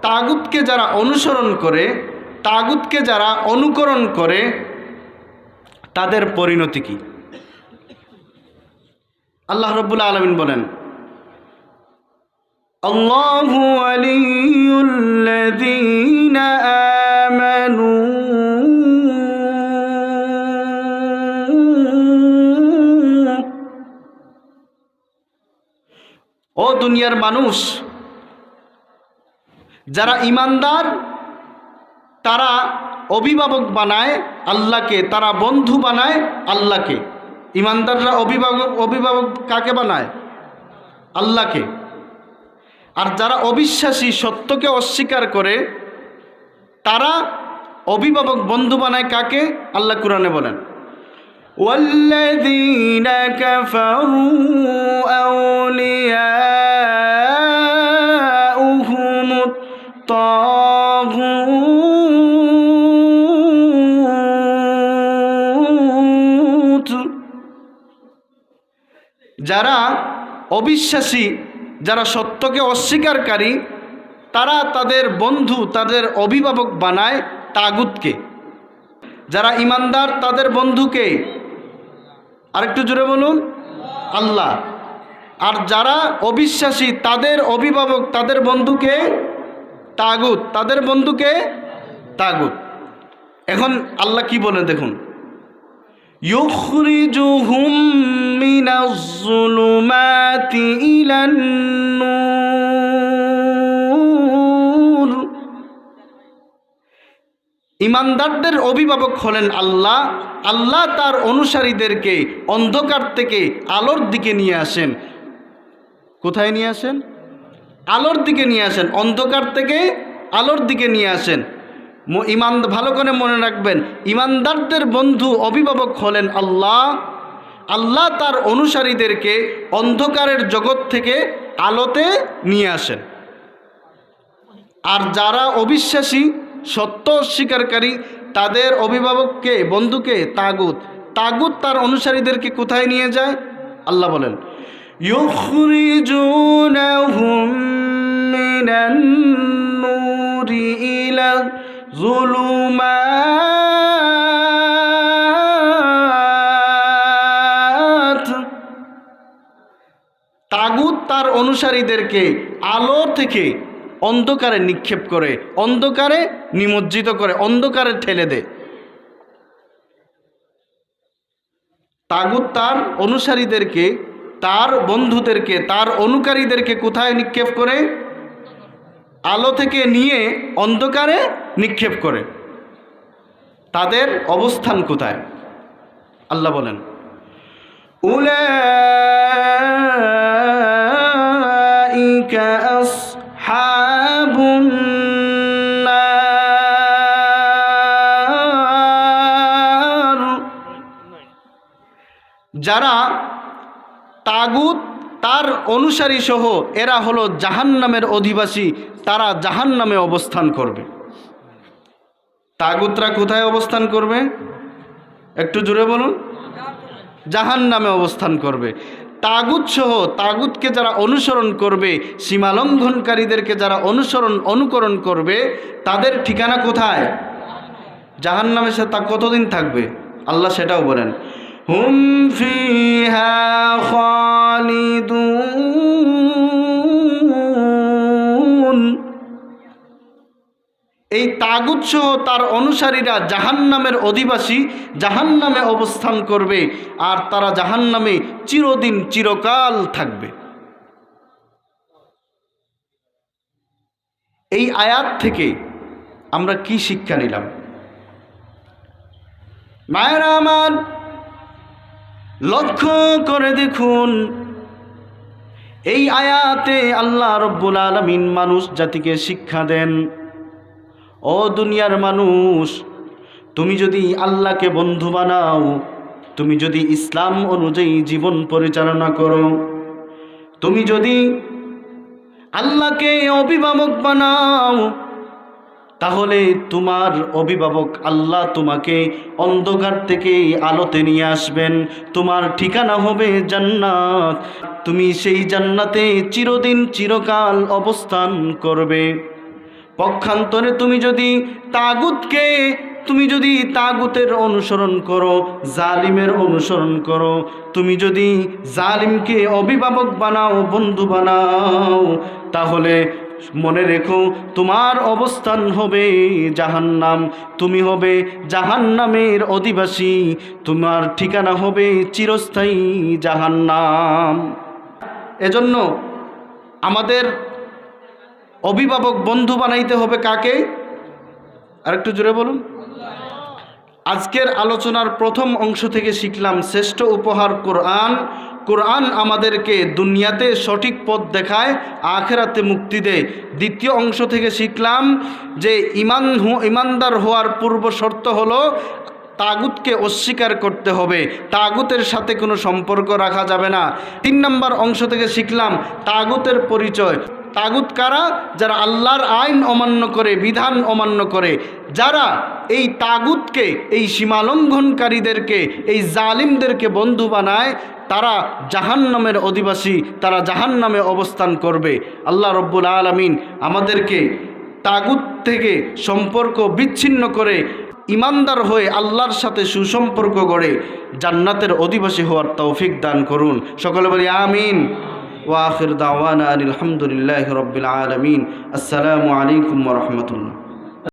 তাগুতকে যারা অনুসরণ করে, তাগুতকে যারা অনুকরণ করে, তাদের পরিণতি কি? আল্লাহ রাব্বুল আলামিন বলেন, আল্লাহু ওয়ালিয়ুল্লাযীনা আমানু ও দুনিয়ার মানুষ, যারা ঈমানদার তারা অভিভাবক বানায় আল্লাহকে, তারা বন্ধু বানায় আল্লাহকে। ঈমানদাররা অভিভাবক কাকে বানায়? আল্লাহকে। আর যারা অবিশ্বাসী, সত্যকে অস্বীকার করে, তারা অভিভাবক বন্ধু বানায় কাকে? আল্লাহ কুরআনে বলেন, ওয়াল্লাযীনা কাফারু আউলিয়াউহুমুত তাগুত। যারা অবিশ্বাসী, যারা সত্যকে অস্বীকারী, তারা তাদের বন্ধু, তাদের অভিভাবক বানায় তাগুতকে। যারা ঈমানদার তাদের বন্ধুকে, আরেকটু জোরে বলুন, আল্লাহ। আর যারা অবিশ্বাসী তাদের অভিভাবক, তাদের বন্ধুকে তাগুত, তাদের বন্ধুকে তাগুত। এখন আল্লাহ কি বলেন দেখুন, ইউখরিজুহুম মিনাজ-যুলুমাতি ইলান-নূর। ঈমানদারদের অভিভাবক হলেন আল্লাহ। আল্লাহ তার অনুসারীদেরকে অন্ধকার থেকে আলোর দিকে নিয়ে আসেন। কোথায় নিয়ে আসেন? আলোর দিকে নিয়ে আসেন। অন্ধকার থেকে আলোর দিকে নিয়ে আসেন। ভালো করে মনে রাখবেন, ঈমানদারদের বন্ধু অভিভাবক হলেন আল্লাহ। আল্লাহ তার অনুসারীদেরকে অন্ধকারের জগৎ থেকে আলোতে নিয়ে আসেন। আর যারা অবিশ্বাসী, সত্য অস্বীকারী, তাদের অভিভাবককে, বন্ধুকে তাগুত। তাগুত তার অনুসারীদেরকে কোথায় নিয়ে যায়? আল্লাহ বলেন, ইউখরিজুনাহুম মিনান-নূরি ইলা-যুলুমাত। তাগুত তার অনুসারীদেরকে আলো থেকে অন্ধকারে নিক্ষেপ করে, অন্ধকারে নিমজ্জিত করে, অন্ধকারে ঠেলে দেয়। তাগুত তার অনুসারীদেরকে, তার বন্ধুদেরকে, তার অনুকারীদেরকে কোথায় নিক্ষেপ করে? আলো থেকে নিয়ে অন্ধকারে নিক্ষেপ করে। তাদের অবস্থান কোথায়? আল্লাহ বলেন, উলাইকা আসহাবুন নার। যারা তাগুত তার অনুসারী সহ এরা হলো জাহান্নামের অধিবাসী, তারা জাহান্নামে অবস্থান করবে। তাগুতরা কোথায় অবস্থান করবে? একটু জোরে বলুন। জাহান্নামে অবস্থান করবে। তাগুত সহ, তাগুতকে যারা অনুসরণ করবে, সীমালঙ্ঘনকারীদেরকে যারা অনুকরণ করবে, তাদের ঠিকানা কোথায়? জাহান্নামে। সে তা কতদিন থাকবে? আল্লাহ সেটাও বলেন, হুম ফিহা খালিদুন। এই তাগুত সহ তার অনুসারীরা জাহান্নামের অধিবাসী, জাহান্নামে অবস্থান করবে, আর তারা জাহান্নামে চিরদিন, চিরকাল থাকবে। এই আয়াত থেকে আমরা কি শিক্ষা নিলাম? মায়েরা আমার, লক্ষ্য করে দেখুন, এই আয়াতে আল্লাহ রব্বুল আলামিন মানুষ জাতিকে শিক্ষা দেন, ও দুনিয়ার মানুষ, তুমি যদি আল্লাহকে বন্ধু বানাও, তুমি যদি ইসলাম অনুযায়ী জীবন পরিচালনা করো, তুমি যদি আল্লাহকে অভিভাবক বানাও, তাহলে তোমার অভিভাবক আল্লাহ তোমাকে অন্ধকার থেকে আলোতে নিয়ে আসবেন। তোমার ঠিকানা হবে জান্নাত। তুমি সেই জান্নাতে চিরদিন, চিরকাল অবস্থান করবে। পক্ষান্তরে তুমি যদি তাগুতের অনুসরণ করো, জালিমের অনুসরণ করো, তুমি যদি জালিমকে অভিভাবক বানাও, বন্ধু বানাও, তাহলে মনে রেখো তোমার অবস্থান হবে জাহান্নাম, তুমি হবে জাহান্নামের অধিবাসী, তোমার ঠিকানা হবে চিরস্থায়ী জাহান্নাম। এজন্য আমাদের অভিভাবক বন্ধু বানাইতে হবে কাকে? আরেকটু জোরে বলুন। আজকের আলোচনার প্রথম অংশ থেকে শিখলাম শ্রেষ্ঠ উপহার কোরআন। কোরআন আমাদেরকে দুনিয়াতে সঠিক পথ দেখায়, আখিরাতে মুক্তি দেয়। দ্বিতীয় অংশ থেকে শিখলাম যে ইমানদার হওয়ার পূর্ব শর্ত হলো তাগুতকে অস্বীকার করতে হবে, তাগুতের সাথে কোনো সম্পর্ক রাখা যাবে না। 3 নম্বর অংশ থেকে শিখলাম তাগুতের পরিচয়। তাগুত কারা? যারা আল্লাহর আইন অমান্য করে, বিধান অমান্য করে, যারা এই তাগুতকে, এই সীমালঙ্ঘনকারীদেরকে, এই জালিমদেরকে বন্ধু বানায়, তারা জাহান্নামের অধিবাসী, তারা জাহান্নামে অবস্থান করবে। আল্লাহ রব্বুল আলামিন আমাদেরকে তাগুত থেকে সম্পর্ক বিচ্ছিন্ন করে ইমানদার হয়ে আল্লাহর সাথে সুসম্পর্ক গড়ে জান্নাতের অধিবাসী হওয়ার তৌফিক দান করুন। সকলে বলি আমিন। ওয়া আখির দাওয়ানা আলহামদুলিল্লাহি রাব্বিল আলামিন। আসসালামু আলাইকুম ওয়া রাহমাতুল্লাহ।